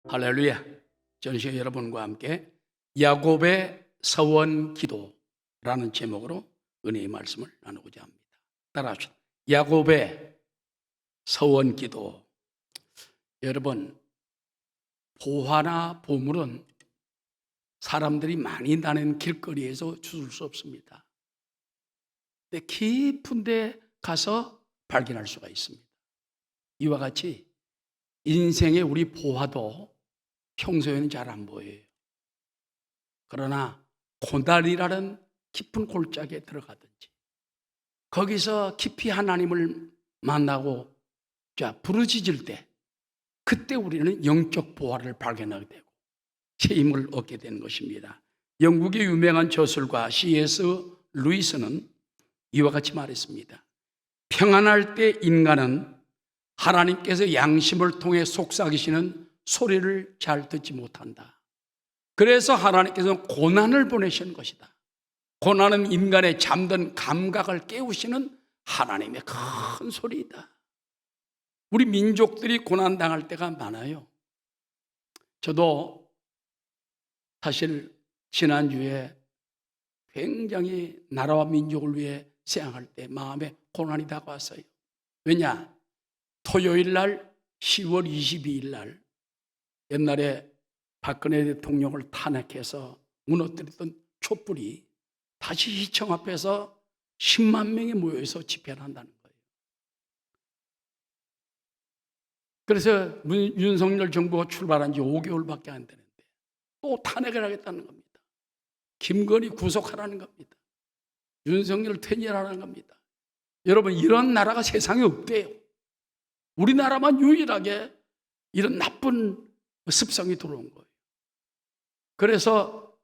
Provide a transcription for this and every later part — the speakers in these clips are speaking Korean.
할렐루야. 저는 여러분과 함께 야곱의 서원 기도라는 제목으로 은혜의 말씀을 나누고자 합니다. 따라합시다. 야곱의 서원 기도. 여러분, 보화나 보물은 사람들이 많이 다니는 길거리에서 주울 수 없습니다. 근데 깊은 데 가서 발견할 수가 있습니다. 이와 같이 인생의 우리 보화도 평소에는 잘 안 보여요. 그러나 고난이라는 깊은 골짜기에 들어가든지 거기서 깊이 하나님을 만나고 부르짖을 때 그때 우리는 영적 보화를 발견하게 되고 새 힘을 얻게 되는 것입니다. 영국의 유명한 저술가 C.S. 루이스는 이와 같이 말했습니다. 평안할 때 인간은 하나님께서 양심을 통해 속삭이시는 소리를 잘 듣지 못한다. 그래서 하나님께서는 고난을 보내시는 것이다. 고난은 인간의 잠든 감각을 깨우시는 하나님의 큰 소리이다. 우리 민족들이 고난당할 때가 많아요. 저도 사실 지난주에 굉장히 나라와 민족을 위해 생각할 때 마음에 고난이 다가왔어요. 왜냐? 토요일 날 10월 22일 날 옛날에 박근혜 대통령을 탄핵해서 무너뜨렸던 촛불이 다시 시청 앞에서 10만 명이 모여서 집회를 한다는 거예요. 그래서 윤석열 정부가 출발한 지 5개월밖에 안 되는데 또 탄핵을 하겠다는 겁니다. 김건희 구속하라는 겁니다. 윤석열 퇴진하라는 겁니다. 여러분, 이런 나라가 세상에 없대요. 우리나라만 유일하게 이런 나쁜 습성이 들어온 거예요. 그래서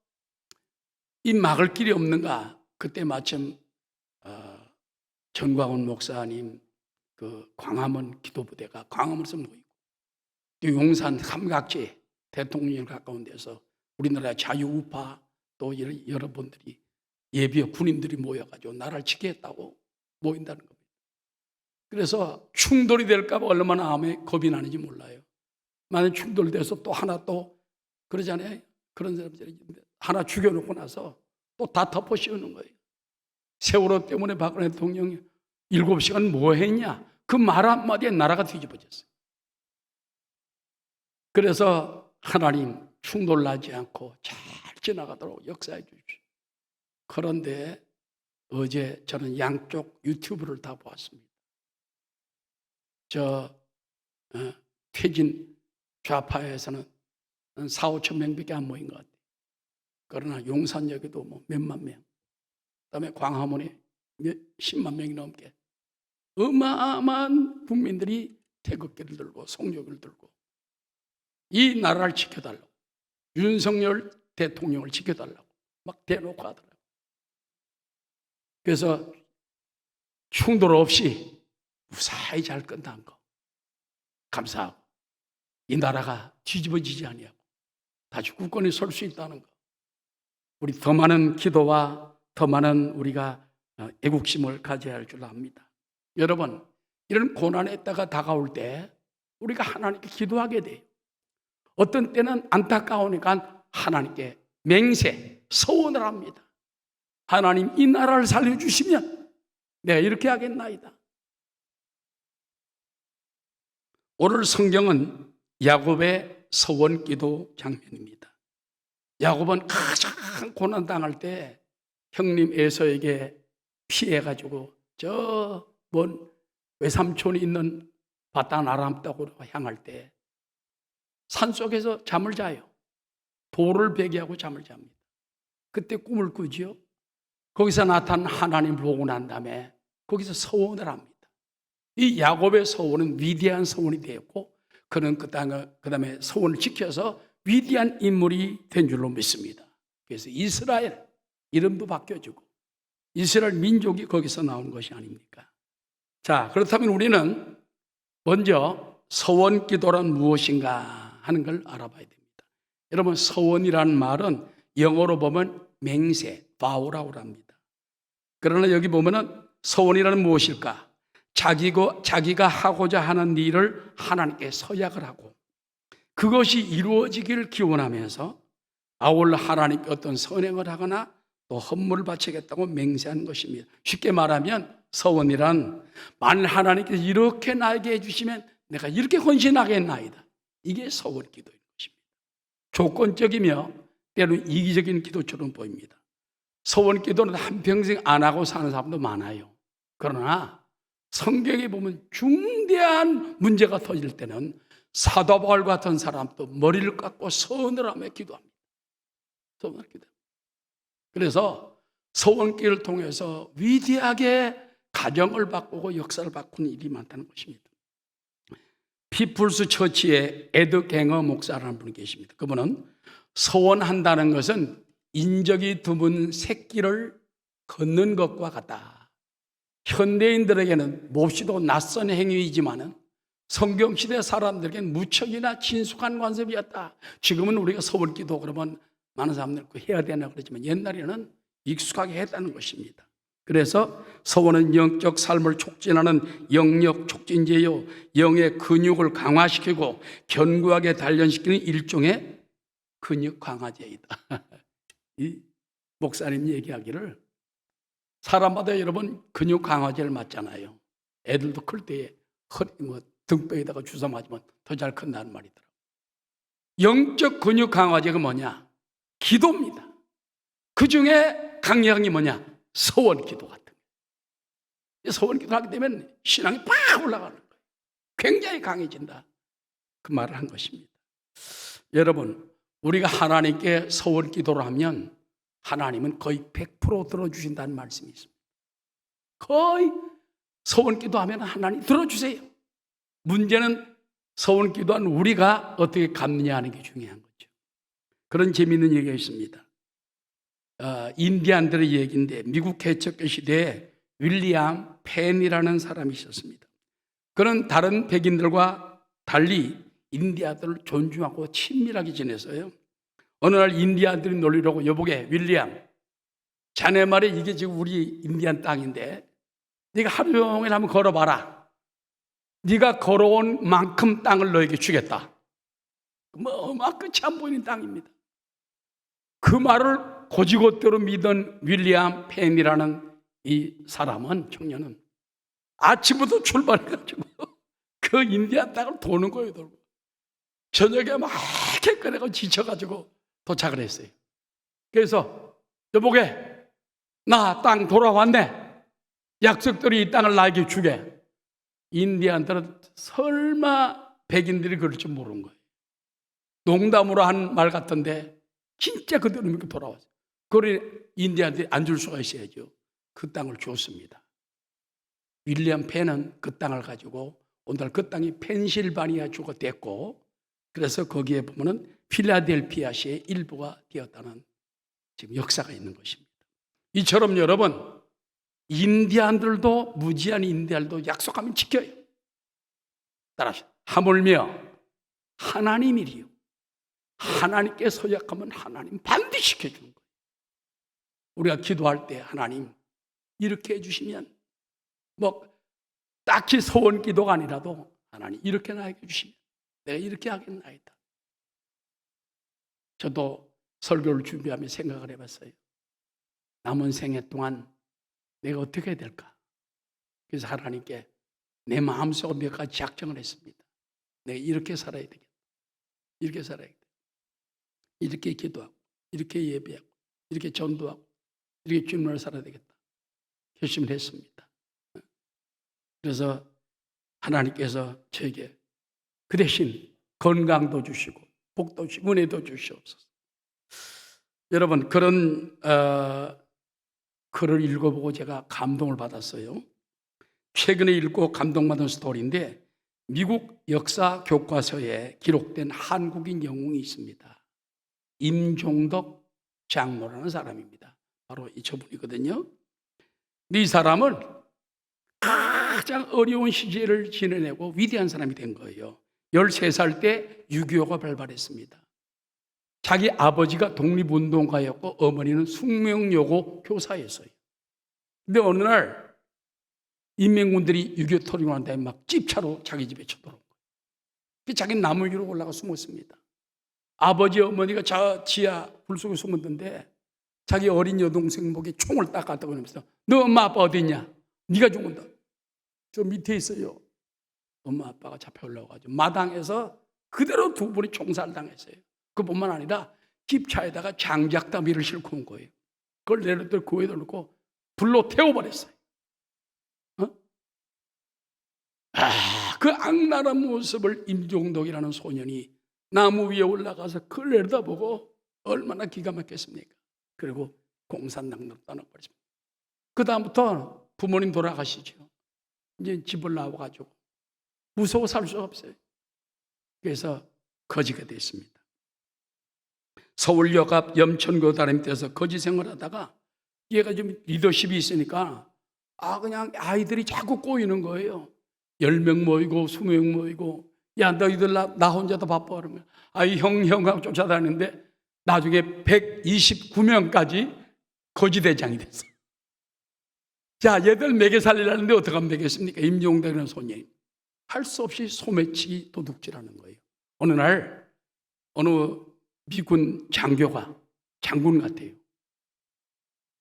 이 막을 길이 없는가? 그때 마침 전광훈 목사님 그 광화문 기도부대가 광화문에서 모이고 또 용산 삼각지 대통령 가까운 데서 우리나라 자유우파 또 여러분들이 예비역 군인들이 모여가지고 나라를 지키겠다고 모인다는 겁니다. 그래서 충돌이 될까 봐 얼마나 마음에 겁이 나는지 몰라요. 만약 충돌돼서 또 하나 또 그러잖아요. 그런 사람들이 하나 죽여놓고 나서 또 다 덮어씌우는 거예요. 세월호 때문에 박근혜 대통령이 7시간 뭐 했냐? 그 말 한마디에 나라가 뒤집어졌어요. 그래서 하나님 충돌 나지 않고 잘 지나가도록 역사해 주십시오. 그런데 어제 저는 양쪽 유튜브를 다 보았습니다. 퇴진 좌파에서는 4, 5천 명밖에 안 모인 것 같아요. 그러나 용산역에도 뭐 몇만 명, 그다음에 광화문에 10만 명이 넘게 어마어마한 국민들이 태극기를 들고 성조기를 들고 이 나라를 지켜달라고, 윤석열 대통령을 지켜달라고 막 대놓고 하더라고요. 그래서 충돌 없이 무사히 잘 끝난 거 감사하고, 이 나라가 뒤집어지지 아니하고 다시 굳건히 설 수 있다는 거, 우리 더 많은 기도와 더 많은 우리가 애국심을 가져야 할 줄 압니다. 여러분, 이런 고난에 따가 다가올 때 우리가 하나님께 기도하게 돼요. 어떤 때는 안타까우니까 하나님께 맹세, 서원을 합니다. 하나님, 이 나라를 살려주시면 내가 이렇게 하겠나이다. 오늘 성경은 야곱의 서원 기도 장면입니다. 야곱은 가장 고난당할 때 형님 에서에게 피해가지고 저 먼 외삼촌이 있는 바단 아람 땅으로 향할 때 산속에서 잠을 자요. 돌을 베개하고 잠을 잡니다. 그때 꿈을 꾸지요. 거기서 나타난 하나님을 보고 난 다음에 거기서 서원을 합니다. 이 야곱의 서원은 위대한 서원이 되었고, 그는 그 다음에 서원을 지켜서 위대한 인물이 된 줄로 믿습니다. 그래서 이스라엘 이름도 바뀌어주고 이스라엘 민족이 거기서 나온 것이 아닙니까? 자, 그렇다면 우리는 먼저 서원 기도란 무엇인가 하는 걸 알아봐야 됩니다. 여러분, 서원이라는 말은 영어로 보면 맹세, vow라고 합니다. 그러나 여기 보면은 서원이라는 무엇일까? 자기가 하고자 하는 일을 하나님께 서약을 하고 그것이 이루어지기를 기원하면서 아울러 하나님께 어떤 선행을 하거나 또 헌물을 바치겠다고 맹세한 것입니다. 쉽게 말하면 서원이란 만일 하나님께서 이렇게 나에게 해주시면 내가 이렇게 헌신하겠나이다. 이게 서원 기도인 것입니다. 조건적이며 때로는 이기적인 기도처럼 보입니다. 서원 기도는 한평생 안 하고 사는 사람도 많아요. 그러나 성경에 보면 중대한 문제가 터질 때는 사도 바울 같은 사람도 머리를 깎고 서원을 하며 기도합니다. 서원을 기도합니다. 그래서 서원기를 통해서 위대하게 가정을 바꾸고 역사를 바꾸는 일이 많다는 것입니다. 피플스 처치의 에드 갱어 목사라는 분이 계십니다. 그분은 서원한다는 것은 인적이 드문 새끼를 걷는 것과 같다. 현대인들에게는 몹시도 낯선 행위이지만 성경시대 사람들에게는 무척이나 친숙한 관습이었다. 지금은 우리가 서원기도 그러면 많은 사람들이 해야 되나 그러지만 옛날에는 익숙하게 했다는 것입니다. 그래서 서원은 영적 삶을 촉진하는 영역 촉진제요, 영의 근육을 강화시키고 견고하게 단련시키는 일종의 근육 강화제이다. 이 목사님 얘기하기를 사람마다 여러분 근육 강화제를 맞잖아요. 애들도 클 때에 등뼈에다가 주사 맞으면 더 잘 큰다는 말이더라고요. 영적 근육 강화제가 뭐냐? 기도입니다. 그 중에 강력한 뭐냐? 서원 기도 같은 거예요. 서원 기도 하게 되면 신앙이 팍 올라가는 거예요. 굉장히 강해진다. 그 말을 한 것입니다. 여러분, 우리가 하나님께 서원 기도를 하면 하나님은 거의 100% 들어주신다는 말씀이 있습니다. 거의 서원 기도하면 하나님 들어주세요. 문제는 서원 기도한 우리가 어떻게 갚느냐 하는 게 중요한 거죠. 그런 재미있는 얘기가 있습니다. 인디안들의 얘기인데 미국 개척교 시대에 윌리엄 펜이라는 사람이 있었습니다. 그는 다른 백인들과 달리 인디아들을 존중하고 친밀하게 지냈어요. 어느 날 인디아들이 놀리려고 여보게 윌리엄, 자네 말에 이게 지금 우리 인디안 땅인데 네가 하루 종일 한번 걸어봐라. 네가 걸어온 만큼 땅을 너에게 주겠다. 끝이 안 보이는 땅입니다. 그 말을 고지고대로 믿은 윌리엄 펜이라는 이 사람은, 청년은 아침부터 출발해가지고 그 인디안 땅을 도는 거예요. 돌고. 저녁에 막 꺼내고 지쳐가지고 도착을 했어요. 그래서 여보게 나 땅 돌아왔네. 약속대로 이 땅을 나에게 주게. 인디안들은 설마 백인들이 그럴 줄 모르는 거예요. 농담으로 한 말 같은데 진짜 그대로 믿고 돌아왔어요. 그러니 인디안들이 안 줄 수가 있어야죠. 그 땅을 줬습니다. 윌리엄 펜은 그 땅을 가지고 오늘 그 땅이 펜실바니아 주가 됐고, 그래서 거기에 보면은 필라델피아시의 일부가 되었다는 지금 역사가 있는 것입니다. 이처럼 여러분, 인디안들도 무지한 인디안들도 약속하면 지켜요. 따라서 하물며 하나님이리요. 하나님께 서약하면 하나님 반드시 지켜주는 거예요. 우리가 기도할 때 하나님 이렇게 해주시면 딱히 소원 기도가 아니라도 하나님 이렇게 나에게 주시면 내가 이렇게 하겠나이다. 저도 설교를 준비하며 생각을 해봤어요. 남은 생애 동안 내가 어떻게 해야 될까? 그래서 하나님께 내 마음속으로 몇 가지 작정을 했습니다. 내가 이렇게 살아야 되겠다. 이렇게 살아야 되겠다. 이렇게 기도하고, 이렇게 예배하고, 이렇게 전도하고, 이렇게 주님을 살아야 되겠다. 결심을 했습니다. 그래서 하나님께서 저에게 그 대신 건강도 주시고, 복도 주시고, 은혜도 주시옵소서. 여러분, 그런 글을 읽어보고 제가 감동을 받았어요. 최근에 읽고 감동받은 스토리인데 미국 역사 교과서에 기록된 한국인 영웅이 있습니다. 임종덕 장로라는 사람입니다. 바로 저분이거든요. 이 사람은 가장 어려운 시절을 지내내고 위대한 사람이 된 거예요. 13살 때 6.25가 발발했습니다. 자기 아버지가 독립운동가였고 어머니는 숙명여고 교사였어요. 근데 어느 날 인민군들이 6.25 터지고 난 다음에 막 집차로 자기 집에 쳐들어온 거예요. 자기는 나무 위로 올라가 숨었습니다. 아버지 어머니가 저 지하 불 속에 숨었는데 자기 어린 여동생 목에 총을 딱 갖다 보면서 너 엄마 아빠 어디 있냐? 네가 죽는다. 저 밑에 있어요. 엄마 아빠가 잡혀 올라와가지고 마당에서 그대로 두 분이 총살당했어요. 그뿐만 아니라 집차에다가 장작더미를 싣고 온 거예요. 그걸 내려들 구해다 놓고 불로 태워버렸어요. 그 악랄한 모습을 임종덕이라는 소년이 나무 위에 올라가서 그걸 내려다보고 얼마나 기가 막혔습니까? 그리고 공산당으로 떠나버렸습니다. 그 다음부터 부모님 돌아가시죠. 이제 집을 나와가지고 무서워 살 수가 없어요. 그래서 거지가 됐습니다. 서울역 앞 염천교다림터에서 거지 생활하다가 얘가 좀 리더십이 있으니까 그냥 아이들이 자꾸 꼬이는 거예요. 10명 모이고 20명 모이고 야 너희들 나 혼자도 바빠 그러면 형하고 쫓아다니는데 나중에 129명까지 거지대장이 됐어요. 자, 얘들 먹여 살리려는데 어떻게 하면 되겠습니까? 임종덕이라는 소년이 할 수 없이 소매치기 도둑질하는 거예요. 어느 날 어느 미군 장군 같아요.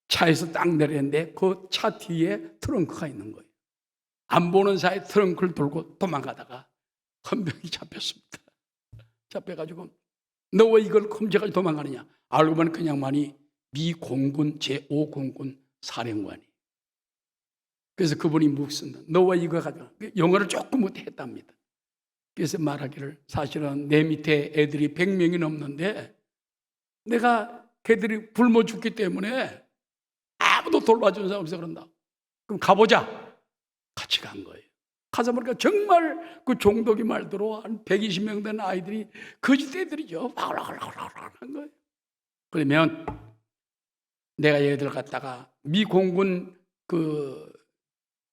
차에서 딱 내렸는데 그 차 뒤에 트렁크가 있는 거예요. 안 보는 사이에 트렁크를 돌고 도망가다가 헌병이 잡혔습니다. 잡혀가지고 너 왜 이걸 훔쳐가지고 도망가느냐? 알고 보니 그냥만이 미 공군 제5공군 사령관이. 그래서 그분이 묻습니다. 너 왜 이거 가져가? 영어를 조금 못했답니다. 그래서 말하기를 사실은 내 밑에 애들이 100명이 넘는데 내가 걔들이 굶어 죽기 때문에 아무도 돌봐주는 사람 없어 그런다. 그럼 가보자. 같이 간 거예요. 가서 보니까 정말 그 종덕이 말대로 한 120명 되는 아이들이 거짓애들이죠. 한 거예요. 그러면 내가 얘들 갖다가 미 공군 그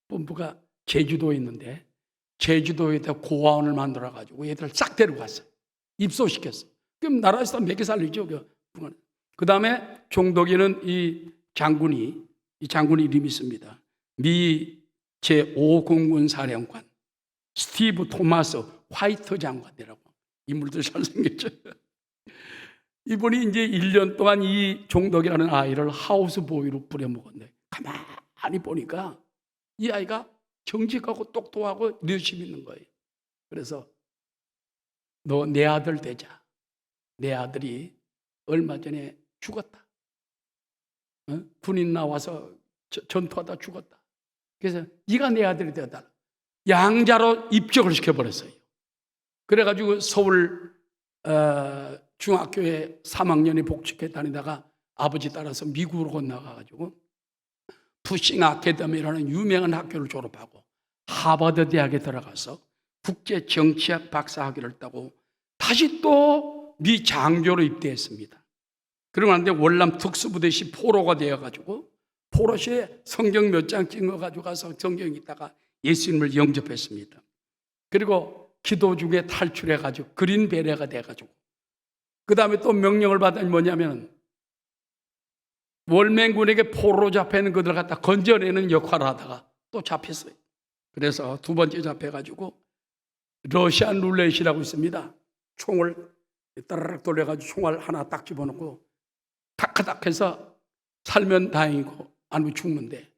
본부가 제주도에 있는데 제주도에다 고아원을 만들어가지고 얘들을 싹 데리고 갔어요. 입소시켰어요. 그럼 나라에서 먹여 살리죠. 그 다음에 종덕이는 이 장군이 이름이 있습니다. 미 제5공군 사령관 스티브 토마스 화이트 장관이라고. 인물들 잘생겼죠. 이분이 이제 1년 동안 이 종덕이라는 아이를 하우스보이로 부려먹었는데 가만히 보니까 이 아이가 정직하고 똑똑하고 리더십 있는 거예요. 그래서 너 내 아들 되자. 내 아들이 얼마 전에 죽었다. 군인 나와서 전투하다 죽었다. 그래서 네가 내 아들이 되었다. 양자로 입적을 시켜버렸어요. 그래가지고 서울 중학교에 3학년에 복직해 다니다가 아버지 따라서 미국으로 건너가가지고 푸싱 아카데미라는 유명한 학교를 졸업하고 하버드 대학에 들어가서 국제 정치학 박사학위를 따고 다시 또 미 장교로 입대했습니다. 그러고 나는데 월남 특수부대시 포로가 되어가지고 포로시에 성경 몇 장 찍어가지고 가서 성경 읽다가 예수님을 영접했습니다. 그리고 기도 중에 탈출해가지고 그린 베레가 돼가지고 그 다음에 또 명령을 받은 뭐냐면 월맹군에게 포로로 잡혀있는 그들 갖다 건져내는 역할을 하다가 또 잡혔어요. 그래서 두 번째 잡혀가지고 러시안 룰렛이라고 있습니다. 총을 따라락 돌려가지고 총알 하나 딱 집어넣고 탁탁 해서 살면 다행이고 아니면 죽는데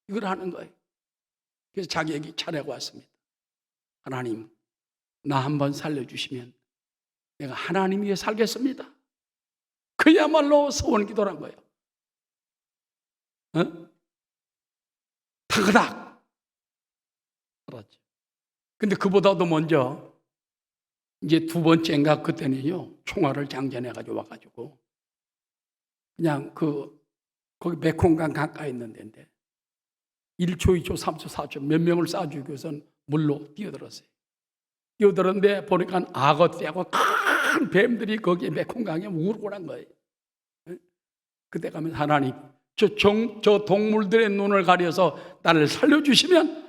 이걸 하는 거예요. 그래서 자기에게 차려고 왔습니다. 하나님, 나 한번 살려주시면 내가 하나님 위해 살겠습니다. 그야말로 소원 기도란 거예요. 타그닥 알았죠. 근데 그보다도 먼저 이제 두 번째인가 그때는요 총알을 장전해가지고 와가지고 그냥 거기 메콩강 가까이 있는 데인데 1초, 2초, 3초, 4초 몇 명을 쏴주기 위해서는 물로 뛰어들었어요. 뛰어들었는데 보니까 악어떼하고 큰 뱀들이 거기에 메콩강에 우르고란 거예요. 그때 가면 하나님 저 동물들의 눈을 가려서 나를 살려주시면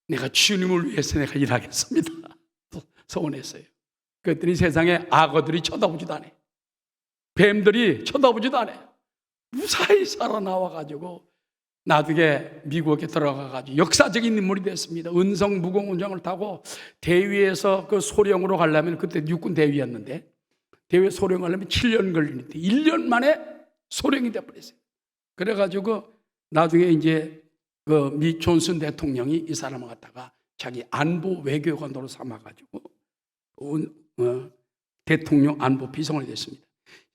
내가 주님을 위해서 내가 일하겠습니다. 소원했어요. 그랬더니 세상에 악어들이 쳐다보지도 않아요. 뱀들이 쳐다보지도 않아요. 무사히 살아나와가지고 나중에 미국에 들어가가지고 역사적인 인물이 됐습니다. 은성 무공운정을 타고 대위에서 그 소령으로 가려면, 그때 육군 대위였는데, 대위 소령 가려면 7년 걸리는데 1년 만에 소령이 돼버렸어요. 그래가지고 나중에 이제 그 미 존슨 대통령이 이 사람을 갖다가 자기 안보 외교관으로 삼아가지고 대통령 안보 비서관이 됐습니다.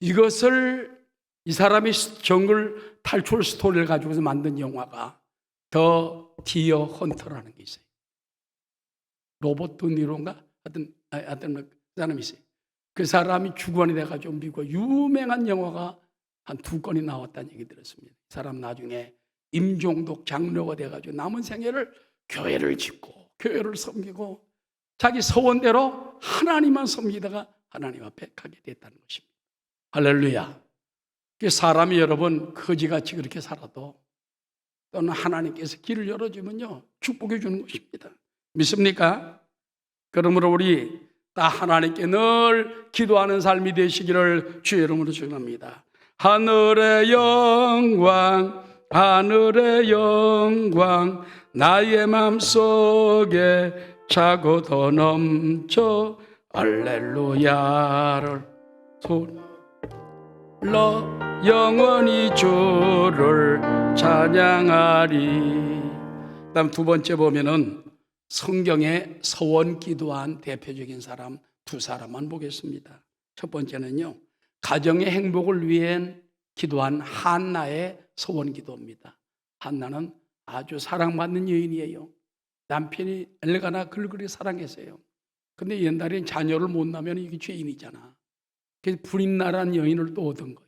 이것을 이 사람이 정글 탈출 스토리를 가지고서 만든 영화가 더 디어 헌터라는 게 있어요. 로버트 니로인가? 하여튼 그 사람이 있어요. 그 사람이 주관이 돼가지고 미국 유명한 영화가 한 2건이 나왔다는 얘기 들었습니다. 이 사람 나중에 임종독 장로가 돼가지고 남은 생애를 교회를 짓고 교회를 섬기고 자기 서원대로 하나님만 섬기다가 하나님 앞에 가게 됐다는 것입니다. 할렐루야. 사람이 여러분 거지같이 그렇게 살아도 또는 하나님께서 길을 열어주면요 축복해 주는 것입니다. 믿습니까? 그러므로 우리 다 하나님께 늘 기도하는 삶이 되시기를 주의 이름으로 축원합니다. 하늘의 영광, 하늘의 영광, 나의 마음속에 차고 더 넘쳐 할렐루야를 불러 영원히 주를 찬양하리. 그다음 두 번째 보면은 성경에 서원 기도한 대표적인 사람 두 사람만 보겠습니다. 첫 번째는요, 가정의 행복을 위해 기도한 한나의 서원 기도입니다. 한나는 아주 사랑받는 여인이에요. 남편이 엘가나 그리 사랑했어요. 근데 옛날엔 자녀를 못 낳으면 이게 죄인이잖아. 그래서 분임나라는 여인을 또 얻은 거예요.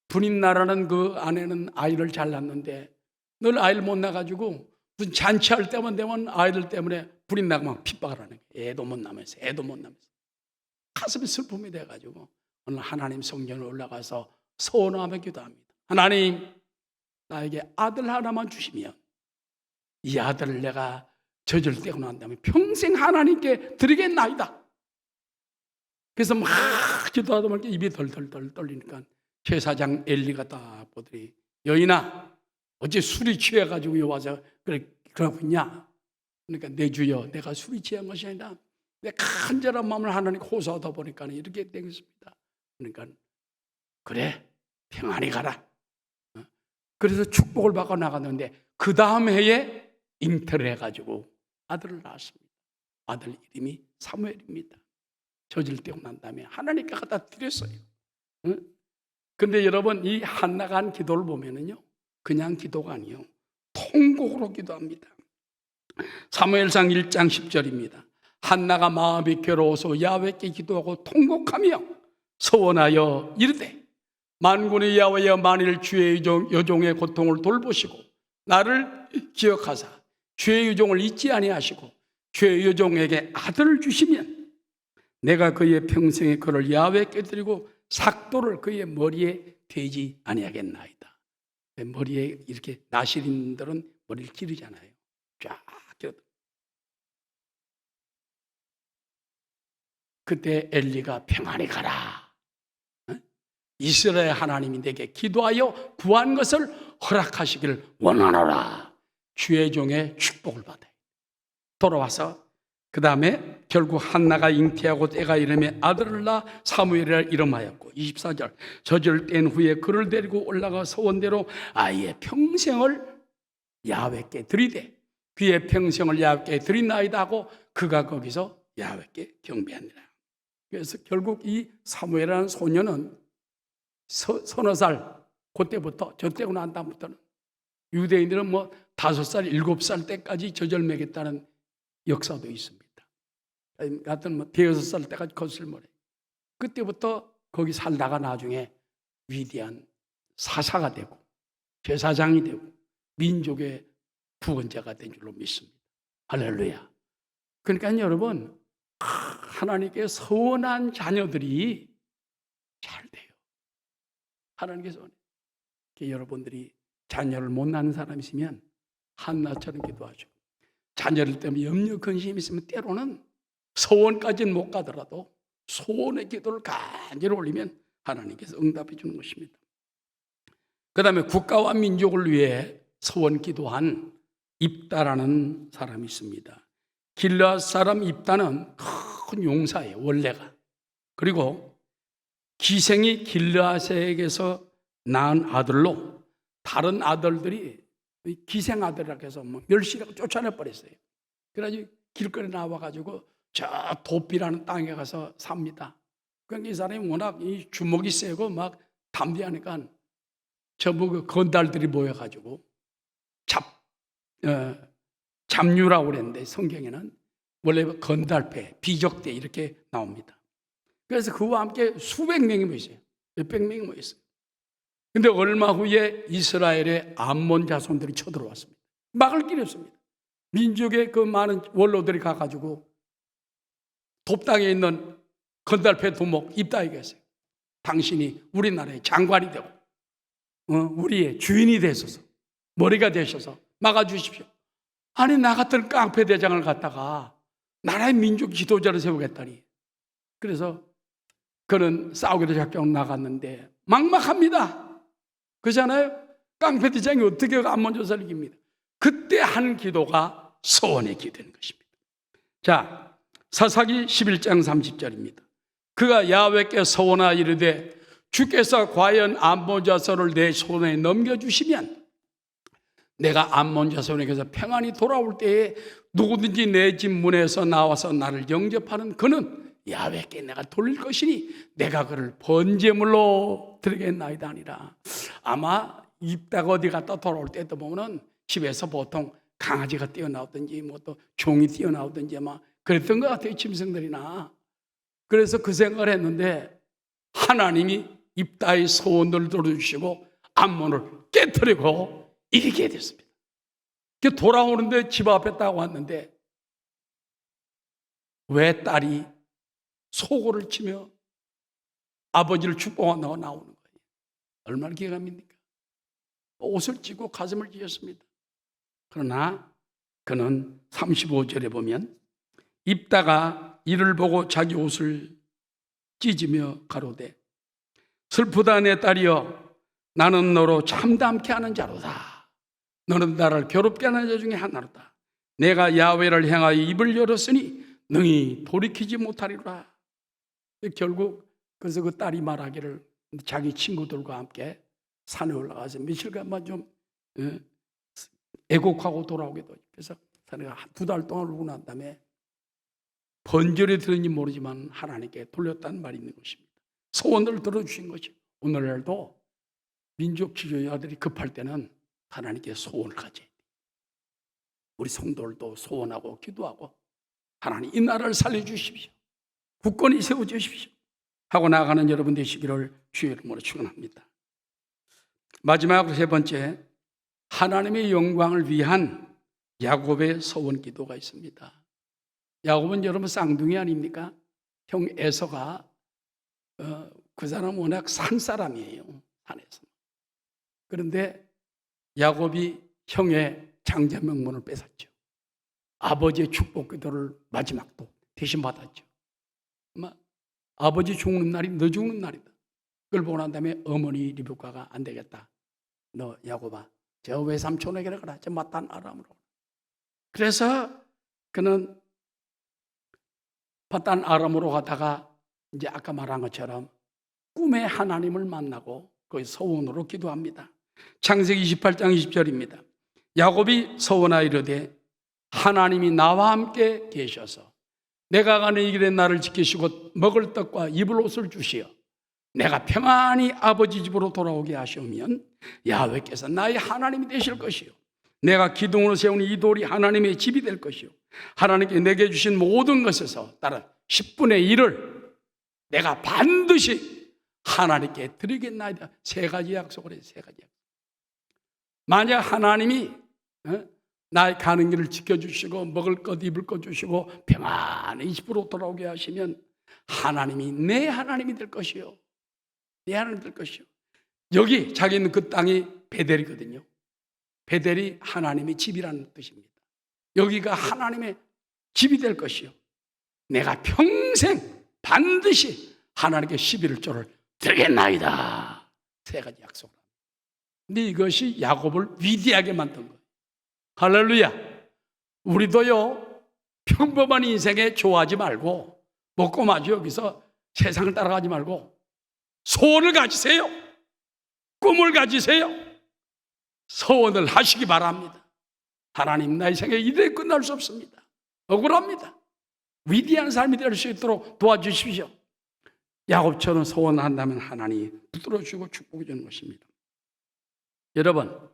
분임나라는 그 아내는 아이를 잘 낳는데 늘 아이를 못 낳아가지고 무슨 잔치할 때만 되면 아이들 때문에 분임나가 막 핍박을 하는 거예요. 애도 못 낳으면서 가슴이 슬픔이 돼가지고 오늘 하나님 성전에 올라가서 서원하며 기도합니다. 하나님, 나에게 아들 하나만 주시면 이 아들을 내가 저절되고 난 다음에 평생 하나님께 드리겠나이다. 그래서 막 기도하다 보니까 입이 덜덜덜 떨리니까 제사장 엘리가 딱 보더니, 여인아, 어제 술이 취해가지고 여기 와서 그러고 있냐? 그러니까 내 주여, 내가 술이 취한 것이 아니라 내 간절한 마음을 하나님께 호소하다 보니까 이렇게 되겠습니다. 그러니까 그래, 평안히 가라. 그래서 축복을 받고 나갔는데 그 다음 해에 잉태를 해가지고 아들을 낳았습니다. 아들 이름이 사무엘입니다. 저질되고 난 다음에 하나님께 갖다 드렸어요. 그런데 여러분, 이 한나가 한 기도를 보면은요, 그냥 기도가 아니에요. 통곡으로 기도합니다. 사무엘상 1장 10절입니다. 한나가 마음이 괴로워서 야훼께 기도하고 통곡하며 서원하여 이르되, 만군의 야훼여 만일 주의 여종의 고통을 돌보시고 나를 기억하사 주의 여종을 잊지 아니하시고 주의 여종에게 아들을 주시면 내가 그의 평생에 그를 야훼께 드리고 삭도를 그의 머리에 대지 아니하겠나이다. 머리에 이렇게 나시린들은 머리를 기르잖아요. 쫙 기르다. 그때 엘리가 평안히 가라. 이스라엘 하나님이 내게 기도하여 구한 것을 허락하시기를 원하노라. 주의 종의 축복을 받아요. 돌아와서 그 다음에 결국 한나가 잉태하고 때가 이름에 아들을 낳아 사무엘이라 이름하였고, 24절 저절 뗀 후에 그를 데리고 올라가 서원대로 아이의 평생을 야훼께 드리되 그의 평생을 야훼께 드린나이다 하고 그가 거기서 야훼께 경배하니라. 그래서 결국 이 사무엘이라는 소녀는 서너 살 그때부터 저때고 난 다음부터는 유대인들은 5살, 7살 때까지 젖을 먹였다는 역사도 있습니다. 하여튼 대여섯 살 때까지 거슬머리. 그때부터 거기 살다가 나중에 위대한 사사가 되고 제사장이 되고 민족의 구원자가 된 줄로 믿습니다. 할렐루야. 그러니까 여러분, 하나님께 서원한 자녀들이 잘 돼요. 하나님께서 여러분들이 자녀를 못 낳는 사람 있으면 한나처럼 기도하죠. 자녀를 때문에 염려 근심이 있으면 때로는 소원까지는 못 가더라도 소원의 기도를 간절히 올리면 하나님께서 응답해 주는 것입니다. 그 다음에 국가와 민족을 위해 서원 기도한 입다라는 사람이 있습니다. 길르앗 사람 입다는 큰 용사예요, 원래가. 그리고 기생이 길르앗에게서 낳은 아들로 다른 아들들이 기생 아들이라고 해서 멸시라고 쫓아내버렸어요. 그래가지고 길거리 나와가지고 저 도피라는 땅에 가서 삽니다. 그러니까 이 사람이 워낙 이 주먹이 세고 막 담대하니까 전부 그 건달들이 모여가지고 잡류라고 그랬는데 성경에는 원래 건달패, 비적대 이렇게 나옵니다. 그래서 그와 함께 수백 명이 모였어요. 몇백 명이 모였어요. 근데 얼마 후에 이스라엘의 암몬 자손들이 쳐들어왔습니다. 막을 길이 없습니다. 민족의 그 많은 원로들이 가가지고 돕당에 있는 건달패 두목 입다에게 했어요. 당신이 우리나라의 장관이 되고 우리의 주인이 되셔서 머리가 되셔서 막아주십시오. 아니 나 같은 깡패 대장을 갖다가 나라의 민족 지도자를 세우겠다니. 그래서 그는 싸우기로 작정을 나갔는데 막막합니다. 그렇잖아요? 깡패 대장이 어떻게 암몬 전사를 이깁니다. 그때 한 기도가 서원의 기도인 것입니다. 자, 사사기 11장 30절입니다. 그가 야훼께 서원하 이르되 주께서 과연 암몬 자손을 내 손에 넘겨주시면 내가 암몬 자손에게서 평안히 돌아올 때에 누구든지 내 집 문에서 나와서 나를 영접하는 그는 야훼께 내가 돌릴 것이니 내가 그를 번제물로 드리겠나이다 아니라. 아마 입다가 어디 갔다 돌아올 때도 보면은 집에서 보통 강아지가 뛰어나오든지 뭐 또 종이 뛰어나오든지 막 그랬던 것 같아요, 짐승들이나. 그래서 그 생각을 했는데 하나님이 입다의 소원을 들어주시고 암몬을 깨뜨리고 이기게 됐습니다. 돌아오는데 집 앞에 딱 왔는데 왜 딸이 소고를 치며 아버지를 축복한다고 나오는 거예요. 얼마나 기가 막힙니까? 옷을 찢고 가슴을 찢었습니다. 그러나 그는 35절에 보면 입다가 이를 보고 자기 옷을 찢으며 가로되 슬프다 내 딸이여 나는 너로 참담케 하는 자로다. 너는 나를 괴롭게 하는 자 중에 하나로다. 내가 야훼를 향하여 입을 열었으니 능히 돌이키지 못하리라. 결국 그래서 그 딸이 말하기를 자기 친구들과 함께 산에 올라가서 며칠간만 좀 애곡하고 돌아오기도. 그래서 산에 2달 동안 울고 난 다음에 번절이 들은지 모르지만 하나님께 돌렸다는 말이 있는 것입니다. 소원을 들어주신 거죠. 오늘날도 민족 지도자들이 급할 때는 하나님께 소원을 가져야 돼요. 우리 성도들도 소원하고 기도하고 하나님 이 나라를 살려주십시오. 국권이 세워주십시오. 하고 나아가는 여러분 되시기를 주의 이름으로 축원합니다. 마지막으로 세 번째, 하나님의 영광을 위한 야곱의 서원 기도가 있습니다. 야곱은 여러분 쌍둥이 아닙니까? 형 에서가 그 사람은 워낙 산 사람이에요. 산에서. 그런데 야곱이 형의 장자 명분을 뺏었죠. 아버지의 축복 기도를 마지막도 대신 받았죠. 아마 아버지 죽는 날이 너 죽는 날이다. 그걸 보고 난 다음에 어머니 리브카가 안 되겠다. 너 야곱아 저 외삼촌에게 가라. 저 마탄 아람으로. 그래서 그는 마탄 아람으로 가다가 이제 아까 말한 것처럼 꿈에 하나님을 만나고 거기 서원으로 기도합니다. 창세기 28장 20절입니다. 야곱이 서원하이르되 하나님이 나와 함께 계셔서 내가 가는 이 길에 나를 지키시고 먹을 떡과 입을 옷을 주시어 내가 평안히 아버지 집으로 돌아오게 하시면 야훼께서 나의 하나님이 되실 것이요 내가 기둥으로 세운 이 돌이 하나님의 집이 될 것이요 하나님께 내게 주신 모든 것에서 따른 10분의 1을 내가 반드시 하나님께 드리겠나이다. 세 가지 약속을 해요. 세 가지 약속. 만약 하나님이 나의 가는 길을 지켜주시고 먹을 것 입을 것 주시고 평안히 집으로 돌아오게 하시면 하나님이 내 하나님이 될 것이요 내 하나님 될 것이요. 여기 자기 있는 그 땅이 베델이거든요. 베델이 하나님의 집이라는 뜻입니다. 여기가 하나님의 집이 될 것이요 내가 평생 반드시 하나님께 11조를 드리겠나이다. 세 가지 약속. 근데 이것이 야곱을 위대하게 만든 거예요. 할렐루야. 우리도요, 평범한 인생에 좋아하지 말고, 먹고 마주 여기서 세상을 따라가지 말고, 소원을 가지세요. 꿈을 가지세요. 소원을 하시기 바랍니다. 하나님, 나의 생에 이대에 끝날 수 없습니다. 억울합니다. 위대한 삶이 될 수 있도록 도와주십시오. 야곱처럼 소원한다면 하나님이 붙들어 주고 축복해 주는 것입니다. 여러분,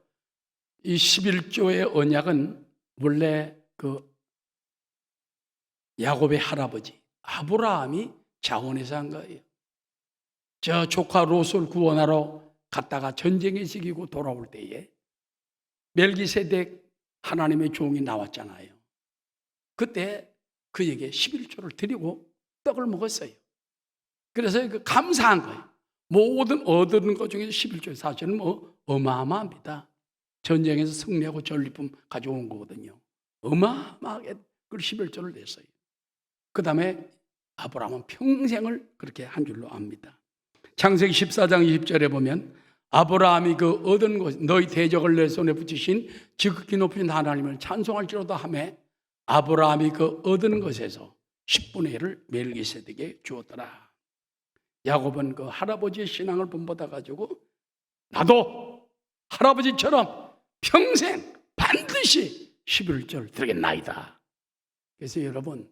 이 11조의 언약은 원래 그 야곱의 할아버지 아브라함이 자원해서 한 거예요. 저 조카 롯을 구원하러 갔다가 전쟁에 지기고 돌아올 때에 멜기세덱 하나님의 종이 나왔잖아요. 그때 그에게 11조를 드리고 떡을 먹었어요. 그래서 그 감사한 거예요. 모든 얻은 것 중에 11조 사실은 어마어마합니다. 전쟁에서 승리하고 전리품 가져온 거거든요. 어마어마하게 그 11조를 냈어요. 그 다음에 아브라함은 평생을 그렇게 한 줄로 압니다. 창세기 14장 20절에 보면 아브라함이 그 얻은 것, 너희 대적을 내 손에 붙이신 지극히 높으신 하나님을 찬송할지로다 하며 아브라함이 그 얻은 것에서 10분의 1을 멜기세덱에게 주었더라. 야곱은 그 할아버지의 신앙을 본받아 가지고 나도 할아버지처럼 평생 반드시 11조를 드리겠나이다. 그래서 여러분,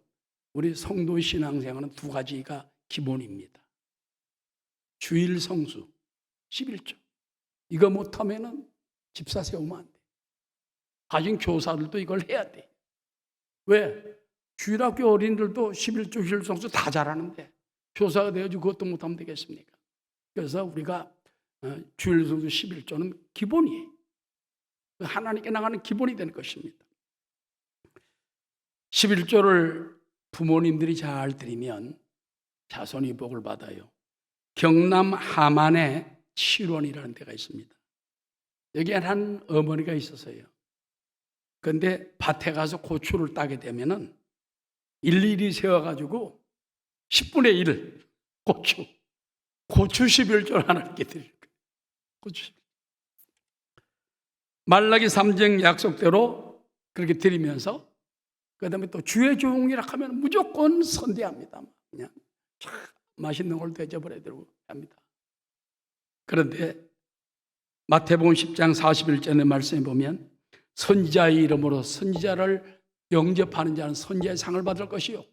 우리 성도의 신앙생활은 두 가지가 기본입니다. 주일 성수 11조. 이거 못하면은 집사 세우면 안 돼. 가진 교사들도 이걸 해야 돼. 왜? 주일학교 어린이들도 11조 주일 성수 다 잘하는데 교사가 되어지고 그것도 못하면 되겠습니까? 그래서 우리가 주일 성수 11조는 기본이에요. 하나님께 나가는 기본이 되는 것입니다. 11조를 부모님들이 잘 드리면 자손이 복을 받아요. 경남 함안에 칠원이라는 데가 있습니다. 여기에 한 어머니가 있었어요. 그런데 밭에 가서 고추를 따게 되면은 일일이 세워가지고 10분의 1을 고추 11조를 하나님께 드릴 거예요. 고추 11조. 말라기 3장 약속대로 그렇게 드리면서 그 다음에 또 주의 종이라 하면 무조건 선대합니다. 그냥 참 맛있는 걸 대접을 해드리고 합니다. 그런데 마태복음 10장 41절의 말씀에 보면 선지자의 이름으로 선지자를 영접하는 자는 선지자의 상을 받을 것이요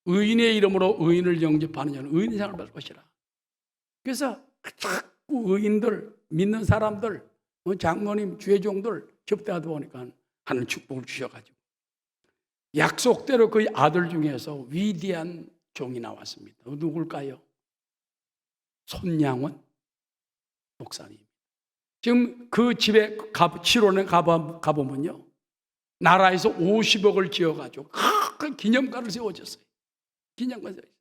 의인의 이름으로 의인을 영접하는 자는 의인의 상을 받을 것이라. 그래서 자꾸 의인들, 믿는 사람들, 장로님, 주의 종들 접대하다 보니까 하는 축복을 주셔가지고 약속대로 그 아들 중에서 위대한 종이 나왔습니다. 누굴까요? 손양원 목사님. 지금 그 집에 칠원에 가보면요, 나라에서 50억을 지어가지고 큰 기념관을 세워졌어요. 기념관 세워졌어요.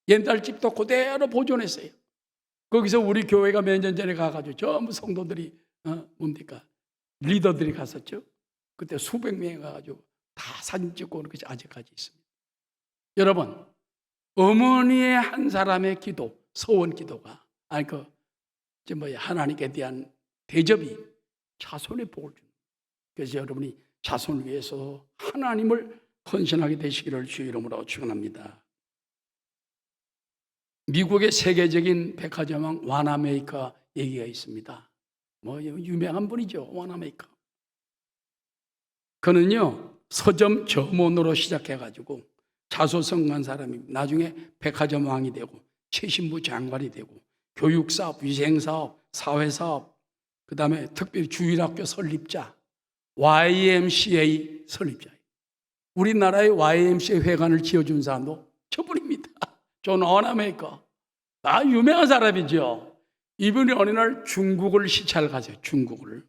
옛날 집도 그대로 보존했어요. 거기서 우리 교회가 몇 년 전에 가가지고 전부 성도들이 뭡니까? 리더들이 갔었죠. 그때 수백 명이 가가지고 다 사진 찍고 오는 것이 아직까지 있습니다. 여러분, 어머니의 한 사람의 기도, 서원 기도가 하나님께 대한 대접이 자손의 복을 줍니다. 그래서 여러분이 자손을 위해서 하나님을 헌신하게 되시기를 주 이름으로 축원합니다. 미국의 세계적인 백화점 와나메이커 얘기가 있습니다. 유명한 분이죠, 와나메이커. 그는요 서점 점원으로 시작해가지고 자소성가한 사람이 나중에 백화점 왕이 되고 최신부 장관이 되고 교육사업, 위생사업, 사회사업, 그 다음에 특별히 주일학교 설립자, YMCA 설립자. 우리나라의 YMCA 회관을 지어준 사람도 저분입니다. 존 와나메이커. 유명한 사람이죠. 이분이 어느 날 중국을 시찰 가세요. 중국을.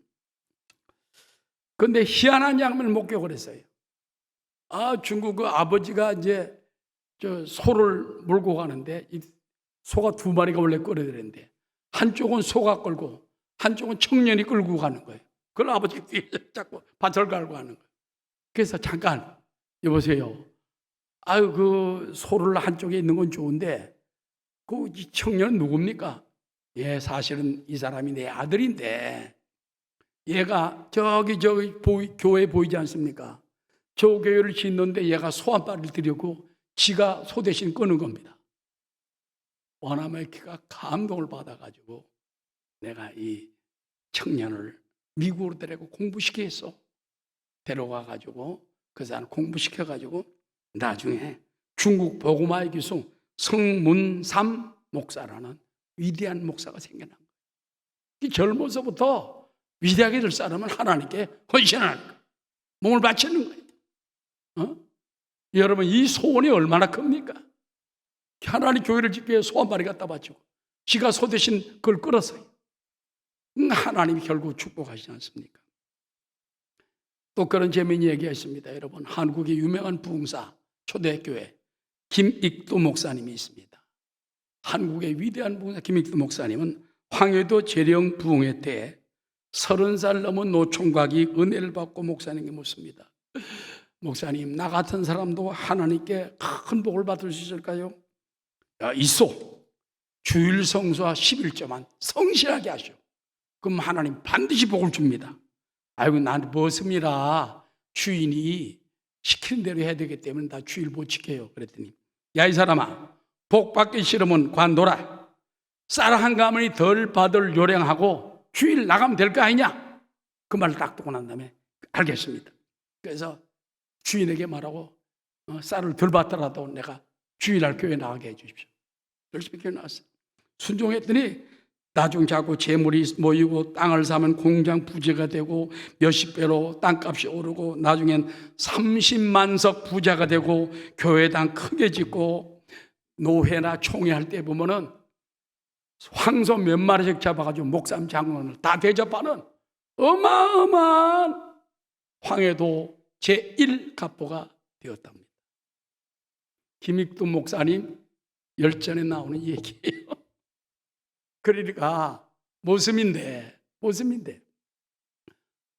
그런데 희한한 장면을 목격을 했어요. 중국 그 아버지가 이제 소를 몰고 가는데 이 소가 두 마리가 원래 끌어야 되는데 한쪽은 소가 끌고 한쪽은 청년이 끌고 가는 거예요. 그걸 아버지가 뒤에 자꾸 밭을 갈고 하는 거예요. 그래서 잠깐 여보세요. 그 소를 한쪽에 있는 건 좋은데 이 청년은 누굽니까? 예, 사실은 이 사람이 내 아들인데 얘가 저기 교회 보이지 않습니까? 저 교회를 짓는데 얘가 소 한 마리를 드리고 지가 소 대신 끄는 겁니다. 와나메키가 감동을 받아가지고 내가 이 청년을 미국으로 데리고 공부시키겠어. 데려가가지고 그 사람 공부시켜가지고 나중에 중국 복음화의 기수 성문삼 목사라는 위대한 목사가 생겨난 거예요. 이 젊어서부터 위대하게 될 사람은 하나님께 헌신하는 거예요. 몸을 바치는 거예요. 여러분, 이 소원이 얼마나 큽니까? 하나님 교회를 짓기 위해 소 한 마리 갖다 바치고 지가 소 대신 그걸 끌었어요. 하나님이 결국 축복하시지 않습니까? 또 그런 재미있는 얘기가 있습니다. 여러분, 한국의 유명한 부흥사 초대교회 김익두 목사님이 있습니다. 한국의 위대한 부흥사 김익두 목사님은 황해도 재령 부흥회 때 30살 넘은 노총각이 은혜를 받고 목사님께 묻습니다. 목사님, 나 같은 사람도 하나님께 큰 복을 받을 수 있을까요? 있어. 주일 성수와 11조만 성실하게 하시오. 그럼 하나님 반드시 복을 줍니다. 아이고, 난 머슴이라 주인이 시키는 대로 해야 되기 때문에 나 주일 못 지켜요. 그랬더니, 야, 이 사람아, 복 받기 싫으면 관둬라. 쌀 한 가마니 덜 받을 요량하고 주일 나가면 될 거 아니냐? 그 말을 딱 듣고 난 다음에 알겠습니다. 그래서 주인에게 말하고 쌀을 덜 받더라도 내가 주일날 교회 나가게 해 주십시오. 열심히 교회 나왔어요. 순종했더니 나중 자꾸 재물이 모이고 땅을 사면 공장 부자가 되고 몇십 배로 땅값이 오르고 나중엔 30만석 부자가 되고 교회당 크게 짓고 노회나 총회할 때 보면은 황소 몇 마리씩 잡아가지고 목사님 장로를 다 대접하는 어마어마한 황해도 제1갑보가 되었답니다. 김익두 목사님 열전에 나오는 얘기예요. 그러니까 모습인데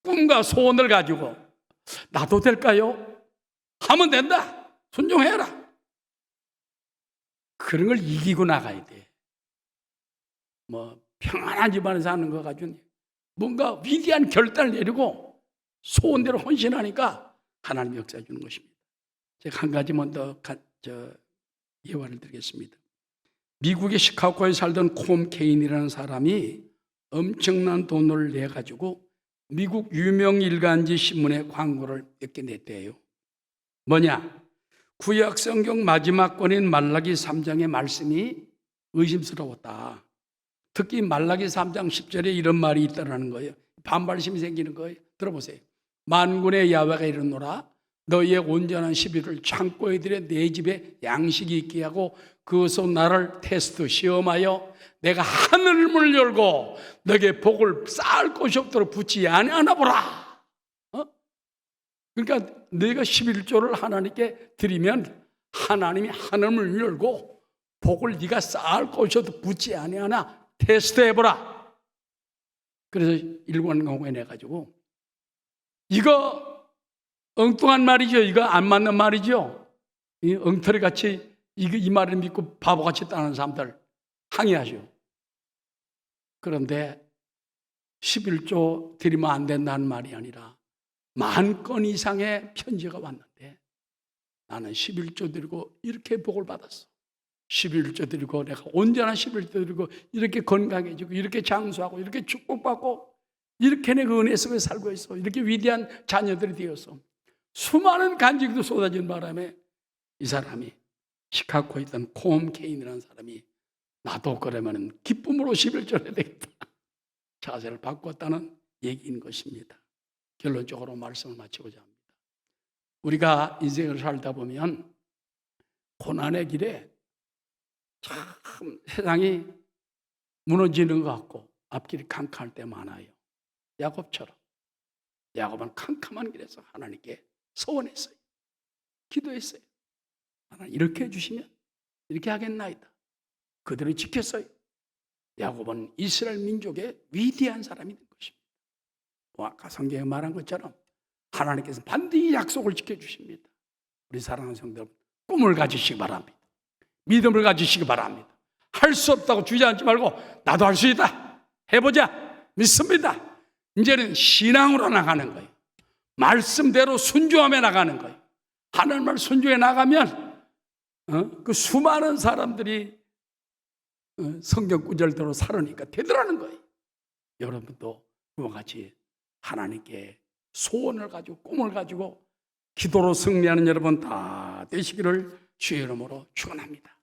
꿈과 소원을 가지고 나도 될까요? 하면 된다. 순종해라. 그런 걸 이기고 나가야 돼. 평안한 집안에서 하는 거 가지고 뭔가 위대한 결단을 내리고 소원대로 헌신하니까 하나님 역사해 주는 것입니다. 제가 한 가지만 더 예화를 드리겠습니다. 미국의 시카고에 살던 콤 케인이라는 사람이 엄청난 돈을 내가지고 미국 유명 일간지 신문에 광고를 몇 개 냈대요. 뭐냐? 구약 성경 마지막 권인 말라기 3장의 말씀이 의심스러웠다. 특히 말라기 3장 10절에 이런 말이 있다는 거예요. 반발심이 생기는 거예요. 들어보세요. 만군의 야훼가 이르노라, 너희의 온전한 11을 창고에 들여 내 집에 양식이 있게 하고 그것으로 나를 테스트 시험하여 내가 하늘 문을 열고 너에게 복을 쌓을 곳이 없도록 붙지 아니하나 보라. 그러니까 너희가 11조를 하나님께 드리면 하나님이 하늘 문을 열고 복을 네가 쌓을 곳이 없도록 붙지 아니하나 테스트해보라. 그래서 일관광고에 내가지고 이거 엉뚱한 말이죠. 이거 안 맞는 말이죠. 이 엉터리같이 이 말을 믿고 바보같이 따르는 사람들 항의하죠. 그런데 11조 드리면 안 된다는 말이 아니라 10,000건 이상의 편지가 왔는데 나는 11조 드리고 이렇게 복을 받았어. 11조 드리고 내가 온전한 11조 드리고 이렇게 건강해지고 이렇게 장수하고 이렇게 축복받고 이렇게 내가 은혜 속에 살고 있어. 이렇게 위대한 자녀들이 되었어. 수많은 간직도 쏟아진 바람에 이 사람이 시카고에 있던 콤 케인이라는 사람이 나도 그러면 기쁨으로 11조를 해야 되겠다. 자세를 바꿨다는 얘기인 것입니다. 결론적으로 말씀을 마치고자 합니다. 우리가 인생을 살다 보면 고난의 길에 참 세상이 무너지는 것 같고 앞길이 캄캄할 때 많아요. 야곱처럼. 야곱은 캄캄한 길에서 하나님께 소원했어요. 기도했어요. 하나님 이렇게 해주시면 이렇게 하겠나이다. 그대로 지켰어요. 야곱은 이스라엘 민족의 위대한 사람이 된 것입니다. 아까 성경에 말한 것처럼 하나님께서 반드시 약속을 지켜주십니다. 우리 사랑하는 성도들 꿈을 가지시기 바랍니다. 믿음을 가지시기 바랍니다. 할 수 없다고 주저앉지 말고 나도 할 수 있다. 해보자. 믿습니다. 이제는 신앙으로 나가는 거예요. 말씀대로 순종하며 나가는 거예요. 하나님 말 순종해 나가면 그 수많은 사람들이 성경 구절대로 살으니까 되더라는 거예요. 여러분도 그와 같이 하나님께 소원을 가지고 꿈을 가지고 기도로 승리하는 여러분 다 되시기를 주의 이름으로 축원합니다.